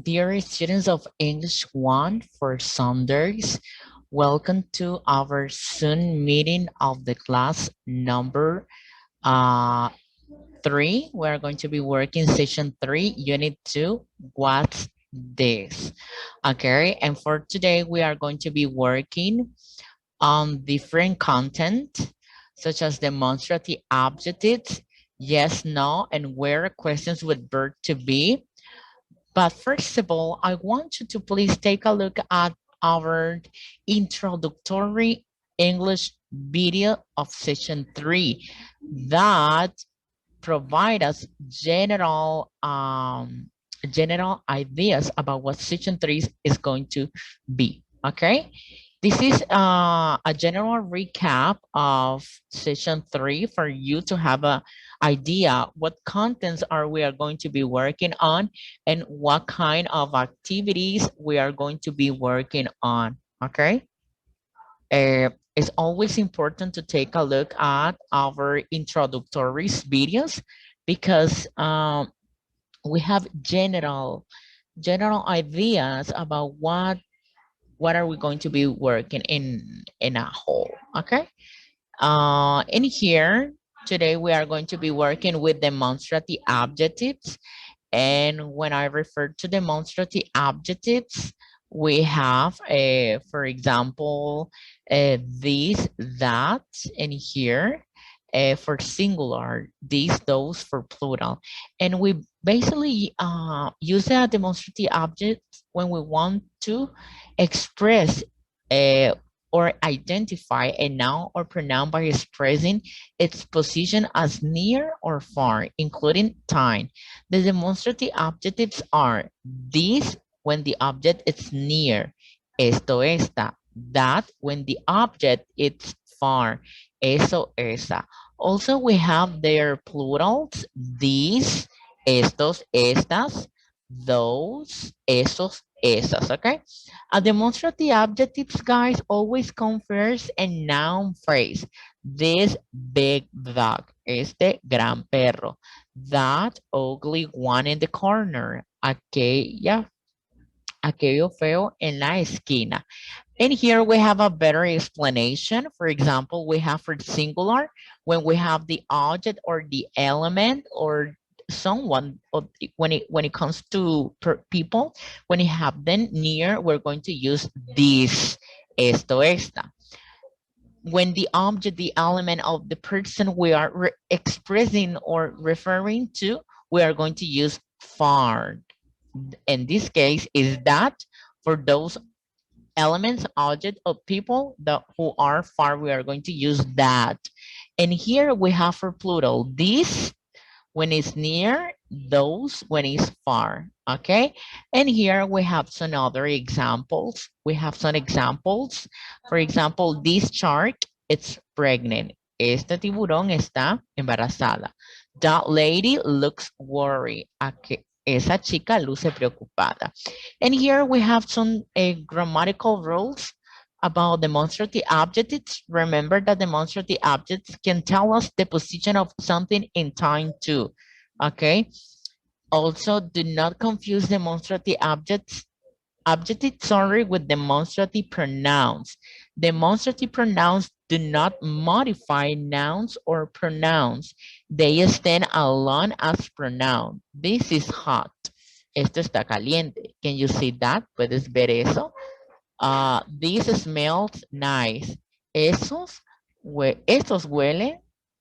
Dear students of English 1 for Sundays, welcome to our Zoom meeting of the class number uh, 3. We're going to be working session 3, unit 2, what's this? Okay, and for today we are going to be working on different content such as demonstrative adjectives, yes, no, and where questions with verb to be. But first of all, I want you to please take a look at our introductory English video of session 3 that provide us general ideas about what session 3 is going to be. Okay, this is a general recap of session 3 for you to have a idea what contents are we are going to be working on and what kind of activities we are going to be working on. Okay, it's always important to take a look at our introductory videos because we have general ideas about what are we going to be working in a whole. Okay, in here today we are going to be working with demonstrative adjectives, and when I refer to demonstrative adjectives, we have, for example, this, that, and here for singular, these, those for plural. And we basically use a demonstrative object when we want to express uh, or identify a noun or pronoun by expressing its position as near or far, including time. The demonstrative adjectives are this when the object is near, esto, esta, that when the object is far, eso, esa. Also, we have their plurals, these, estos, estas, those, esos, esas, okay? A demonstrative adjectives, guys, always come first a noun phrase. This big dog, este gran perro. That ugly one in the corner, aquello feo en la esquina. And here we have a better explanation. For example, we have for singular, when we have the object or the element or someone, when it comes to people, when you have them near, we're going to use this, esto, esta. When the object, the element of the person we are expressing or referring to, we are going to use far. In this case, is that for those elements, object, or people that who are far, we are going to use that. And here we have for plural, this when it's near, those when it's far, okay? And here we have some other examples. We have some examples. For example, this shark, it's pregnant. Este tiburón está embarazada. That lady looks worried. Esa chica luce preocupada. And here we have some grammatical rules about demonstrative adjectives. Remember that demonstrative adjectives can tell us the position of something in time too, okay? Also, do not confuse demonstrative adjectives, sorry, with demonstrative pronouns. Demonstrative pronouns do not modify nouns or pronouns. They stand alone as pronoun. This is hot. Esto está caliente. Can you see that? ¿Puedes ver eso? This smells nice. Estos huelen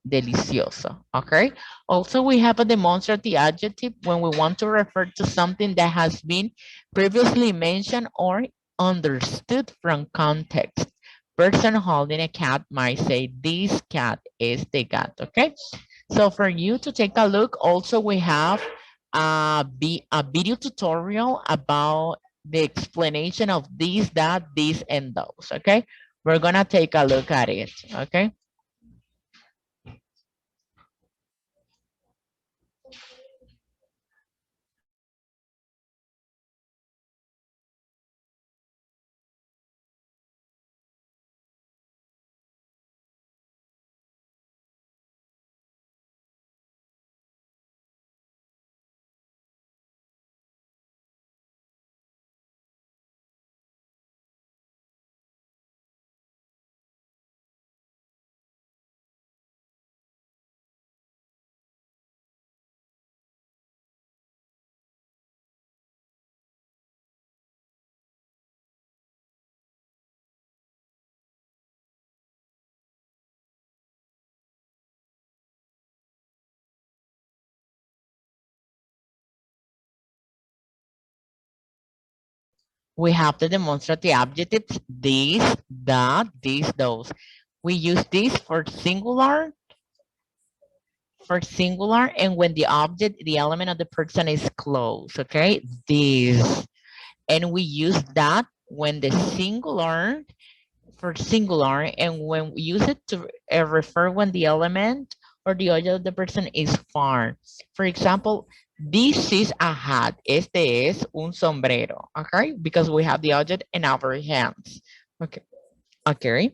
delicioso. Okay. Also, we have a demonstrative adjective when we want to refer to something that has been previously mentioned or understood from context. Person holding a cat might say, this cat is the cat. Okay. So for you to take a look, also we have a video tutorial about the explanation of this, that, this, and those, okay? We're gonna take a look at it, okay? We have the demonstrative adjectives, this, that, this, those. We use this for singular, and when the object, the element of the person is close, okay? This. And we use that when the singular, for singular, and when we use it to refer when the element or the object of the person is far. For example, this is a hat. Este es un sombrero. Okay, because we have the object in our hands. Okay, okay.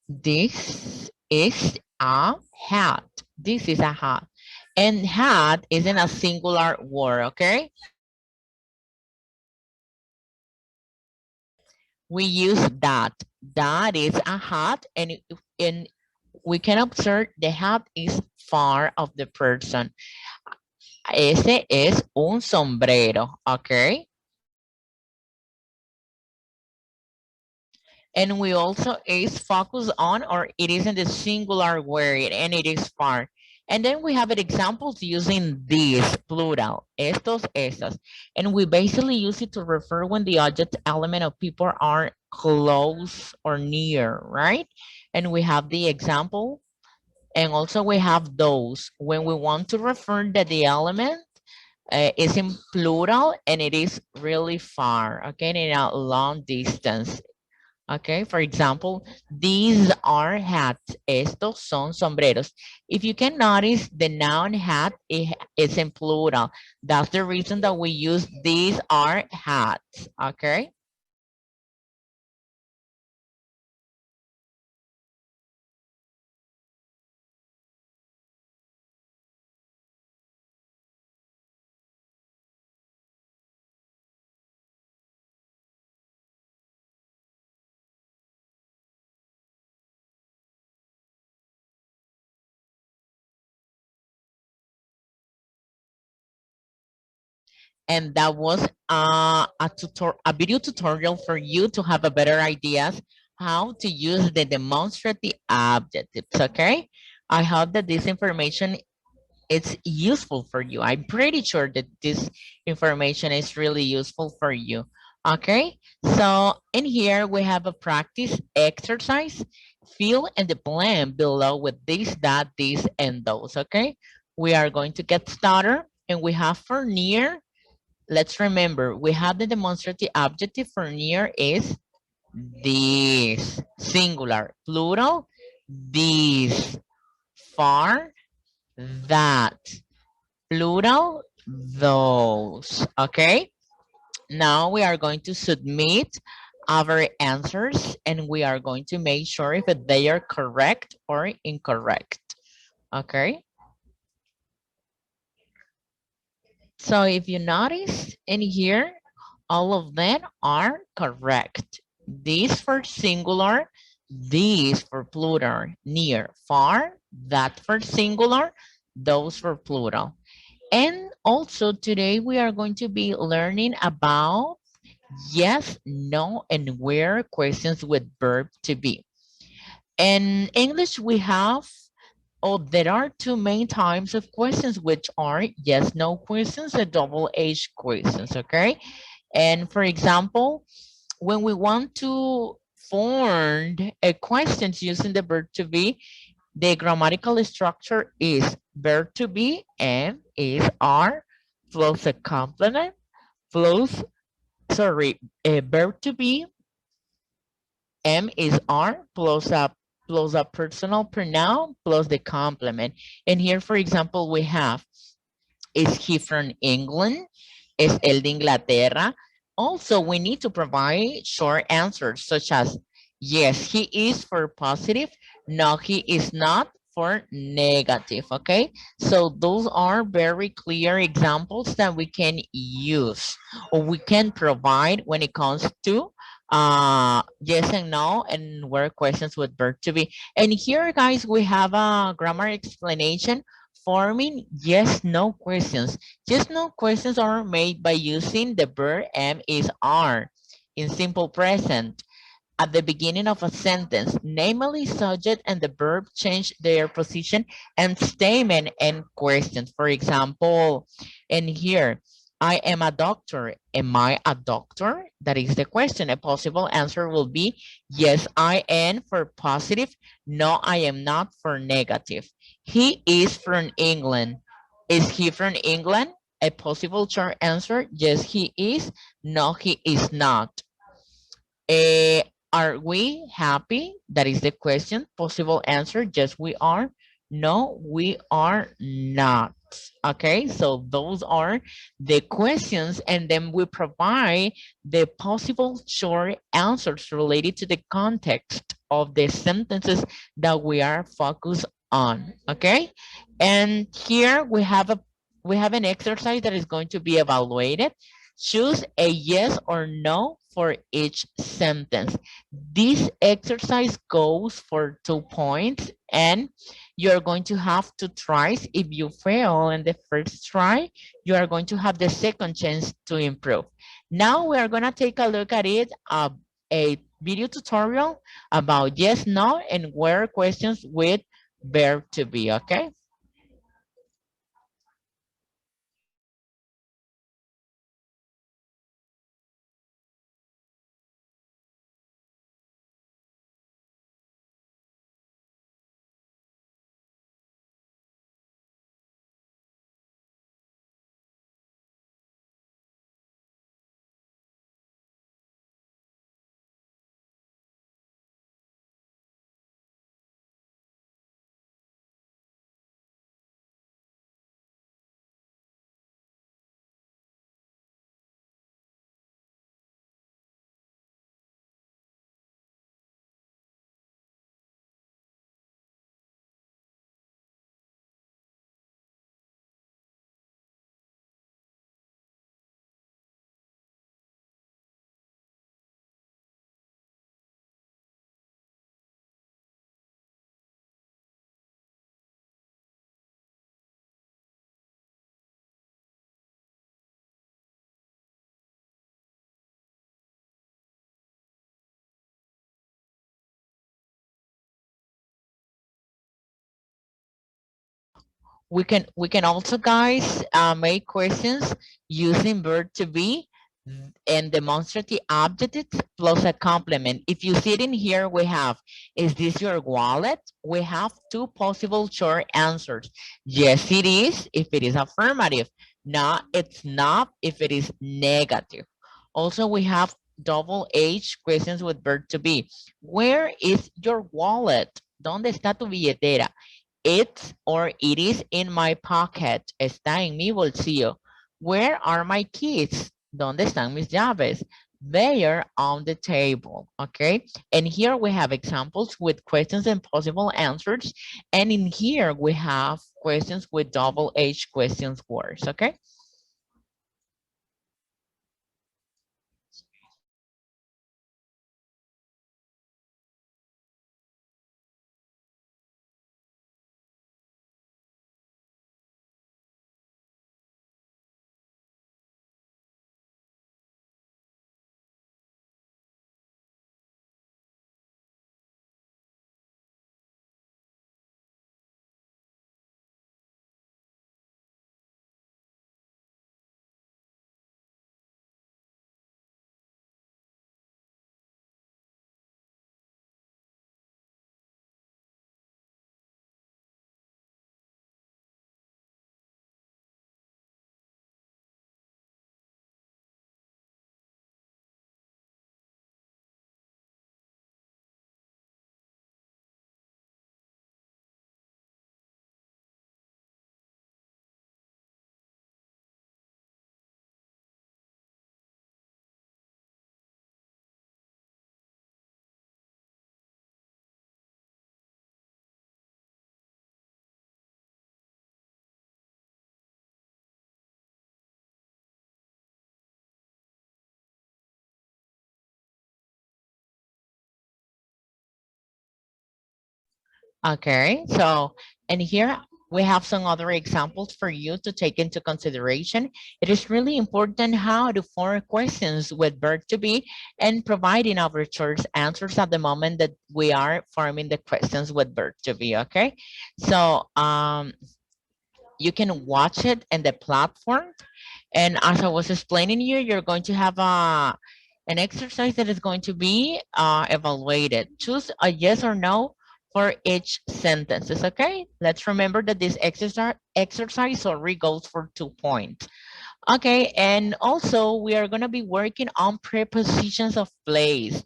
This is a hat. This is a hat. And hat isn't a singular word, okay? We use that. That is a hat, and we can observe the hat is far of the person. Ese es un sombrero, okay? And we also is focused on, or it is in the singular word, and it is far. And then we have examples using this plural, estos, estas. And we basically use it to refer when the object element of people are close or near, right? And we have the example, and also we have those when we want to refer that the element is in plural and it is really far, okay, in a long distance. Okay, for example, these are hats. Estos son sombreros. If you can notice, the noun hat is in plural. That's the reason that we use these are hats. Okay. And that was a video tutorial for you to have a better ideas how to use the demonstrative adjectives. Okay. I hope that this information it's useful for you. I'm pretty sure that this information is really useful for you. Okay, so in here we have a practice exercise. Fill in the blank below with this, that, this, and those. Okay, we are going to get started, and we have for near. Let's remember we have the demonstrative adjective for near is this, singular, plural, this, far, that, plural, those. Okay, now we are going to submit our answers, and we are going to make sure if they are correct or incorrect. Okay, so if you notice in here, all of them are correct. This for singular, this for plural, near, far, that for singular, those for plural. And also today we are going to be learning about yes, no, and where questions with verb to be. In English, we have, oh, there are two main types of questions, which are yes, no questions and double H questions, okay? And for example, when we want to form a question using the verb to be, the grammatical structure is verb to be and is are plus a complement plus, sorry, a verb to be, M is are plus a personal pronoun plus the complement. And here, for example, we have, is he from England? Es el de Inglaterra? Also, we need to provide short answers such as, yes, he is for positive. No, he is not for negative, okay? So those are very clear examples that we can use or we can provide when it comes to yes and no and where questions would verb to be. And here, guys, we have a grammar explanation forming yes no questions. Yes no questions are made by using the verb am is are in simple present at the beginning of a sentence, namely subject and the verb change their position and statement and questions. For example, in here, I am a doctor. Am I a doctor? That is the question. A possible answer will be yes, I am for positive. No, I am not for negative. He is from England. Is he from England? A possible short answer, yes, he is. No, he is not. Eh, are we happy? That is the question. Possible answer, yes, we are. No, we are not. Okay, so those are the questions, and then we provide the possible short answers related to the context of the sentences that we are focused on. Okay, and here we have an exercise that is going to be evaluated. Choose a yes or no for each sentence. This exercise goes for 2 points, and you're going to have two tries. If you fail in the first try, you are going to have the second chance to improve. Now we are going to take a look at it, a video tutorial about yes, no, and where questions with verb to be, okay? We can also, guys, make questions using verb to be and demonstrative adjectives plus a complement. If you see it in here, we have, is this your wallet? We have two possible short answers. Yes, it is, if it is affirmative. No, it's not, if it is negative. Also, we have double H questions with verb to be. Where is your wallet? ¿Dónde está tu billetera? It's or it is in my pocket. Está en mi bolsillo. Where are my keys? ¿Dónde están mis llaves? They are on the table. Okay. And here we have examples with questions and possible answers. And in here we have questions with double H questions words. Okay. Okay, so, and here we have some other examples for you to take into consideration. It is really important how to form questions with verb to be and providing our choice answers at the moment that we are forming the questions with verb to be, okay? So you can watch it in the platform. And as I was explaining you, you're going to have an exercise that is going to be evaluated. Choose a yes or no for each sentence. Is okay? Let's remember that this exercise already goes for 2 points. Okay, and also we are going to be working on prepositions of place.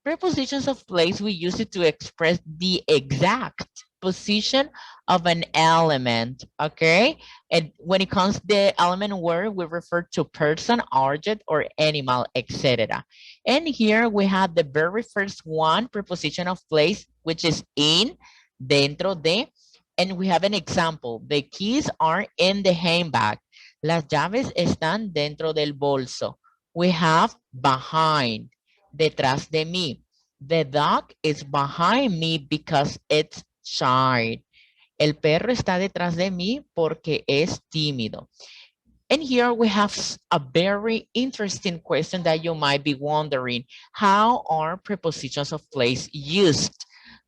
Prepositions of place, we use it to express the exact position of an element, okay? And when it comes to the element word, we refer to person, object, or animal, etc. And here we have the very first one, preposition of place, which is in, dentro de, and we have an example. The keys are in the handbag. Las llaves están dentro del bolso. We have behind, detrás de mí. The dog is behind me because it's shy. El perro está detrás de mí porque es tímido. And here we have a very interesting question that you might be wondering. How are prepositions of place used?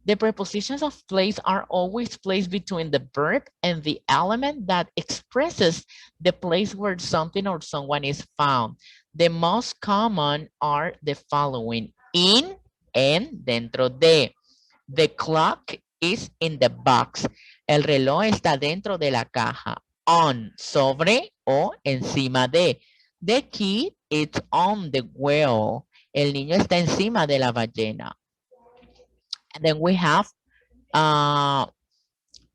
The prepositions of place are always placed between the verb and the element that expresses the place where something or someone is found. The most common are the following: in, en, dentro de. The clock is in the box. El reloj está dentro de la caja. On, sobre o encima de. The kid is on the wheel. El niño está encima de la ballena. And then we have uh,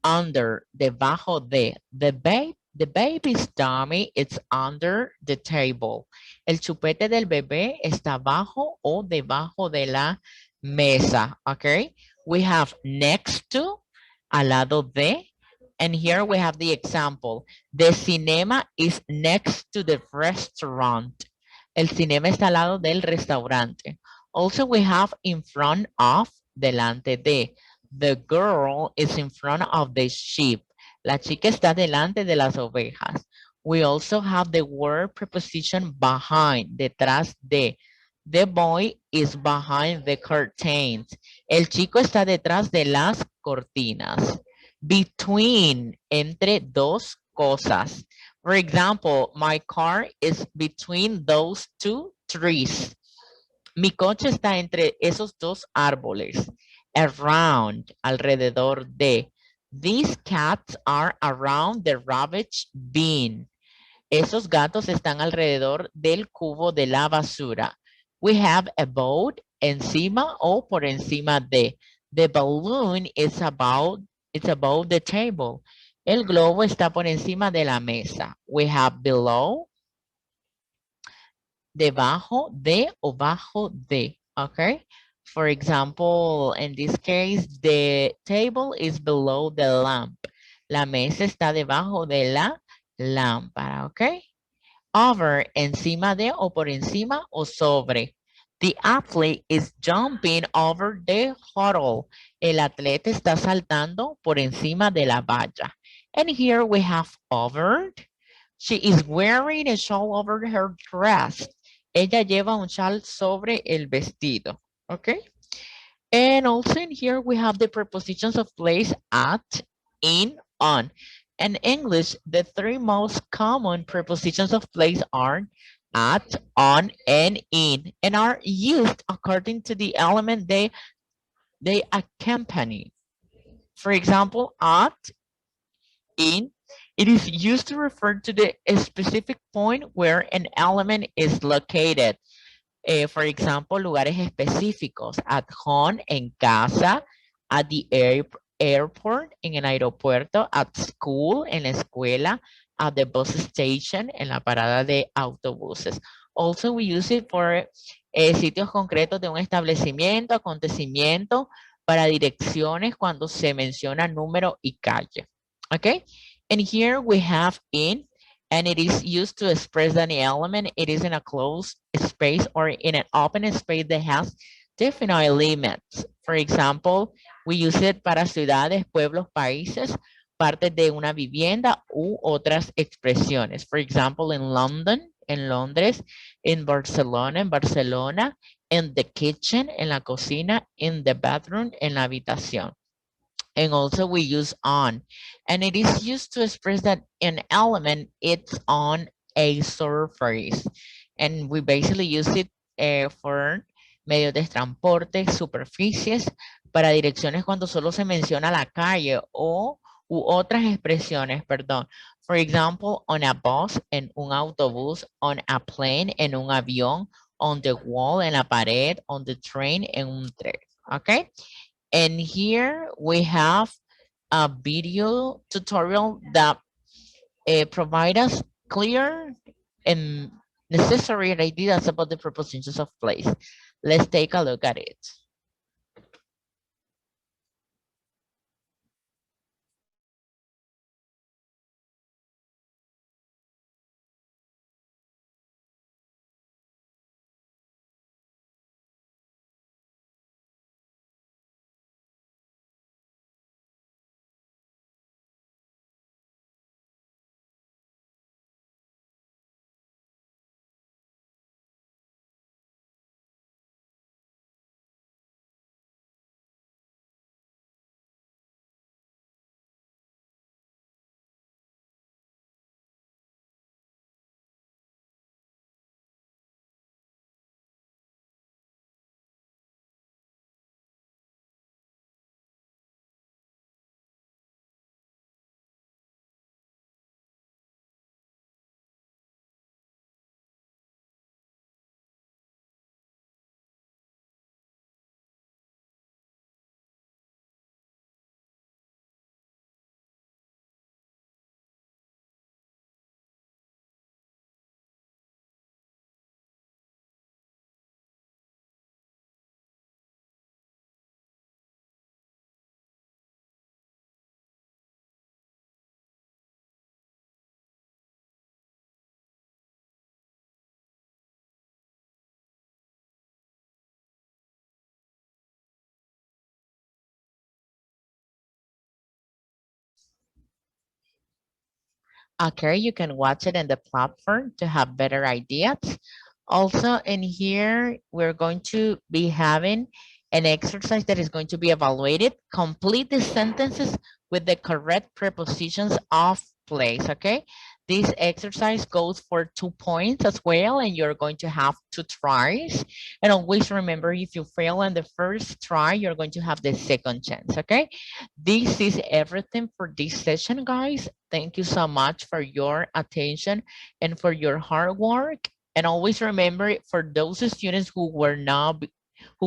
under, debajo de. The baby's dummy is under the table. El chupete del bebé está abajo o debajo de la mesa. Okay. We have next to, al lado de. And here we have the example. The cinema is next to the restaurant. El cinema está al lado del restaurante. Also we have in front of, delante de. The girl is in front of the sheep. La chica está delante de las ovejas. We also have the word preposition behind, detrás de. The boy is behind the curtains. El chico está detrás de las cortinas. Between, entre dos cosas. For example, my car is between those two trees. Mi coche está entre esos dos árboles. Around, alrededor de. These cats are around the rubbish bin. Esos gatos están alrededor del cubo de la basura. We have about, encima o por encima de. The balloon is about the table. El globo está por encima de la mesa. We have below, debajo de o bajo de, okay? For example, in this case, the table is below the lamp. La mesa está debajo de la lámpara, okay? Over, encima de o por encima o sobre. The athlete is jumping over the hurdle. El atleta está saltando por encima de la valla. And here we have over. She is wearing a shawl over her dress. Ella lleva un chal sobre el vestido. Okay. And also in here we have the prepositions of place at, in, on. In English, the three most common prepositions of place are at, on, and in, and are used according to the element they accompany. For example, at, in, it is used to refer to the specific point where an element is located. For example, lugares específicos. At home, en casa. At the airport, en el aeropuerto. At school, en la escuela. At the bus station, en la parada de autobuses. Also, we use it for sitios concretos de un establecimiento, acontecimiento, para direcciones cuando se menciona número y calle. Okay? And here we have in, and it is used to express that the element it is in a closed space or in an open space that has definite limits. For example, we use it para ciudades, pueblos, países, partes de una vivienda u otras expresiones. For example, in London, en Londres, in Barcelona, en Barcelona, in the kitchen, en la cocina, in the bathroom, en la habitación. And also we use on, and it is used to express that an element it's on a surface. And we basically use it for medios de transporte, superficies, para direcciones cuando solo se menciona la calle o u otras expresiones, perdón. For example, on a bus, en un autobús, on a plane, en un avión, on the wall, en la pared, on the train, en un tren. Okay? And here we have a video tutorial that provide us clear and necessary ideas about the prepositions of place. Let's take a look at it. Okay, you can watch it in the platform to have better ideas. Also, in here, we're going to be having an exercise that is going to be evaluated. Complete the sentences with the correct prepositions of place, okay? This exercise goes for 2 points as well, and you're going to have 2 tries. And always remember, if you fail on the first try, you're going to have the second chance, okay? This is everything for this session, guys. Thank you so much for your attention and for your hard work. And always remember, for those students who were not, who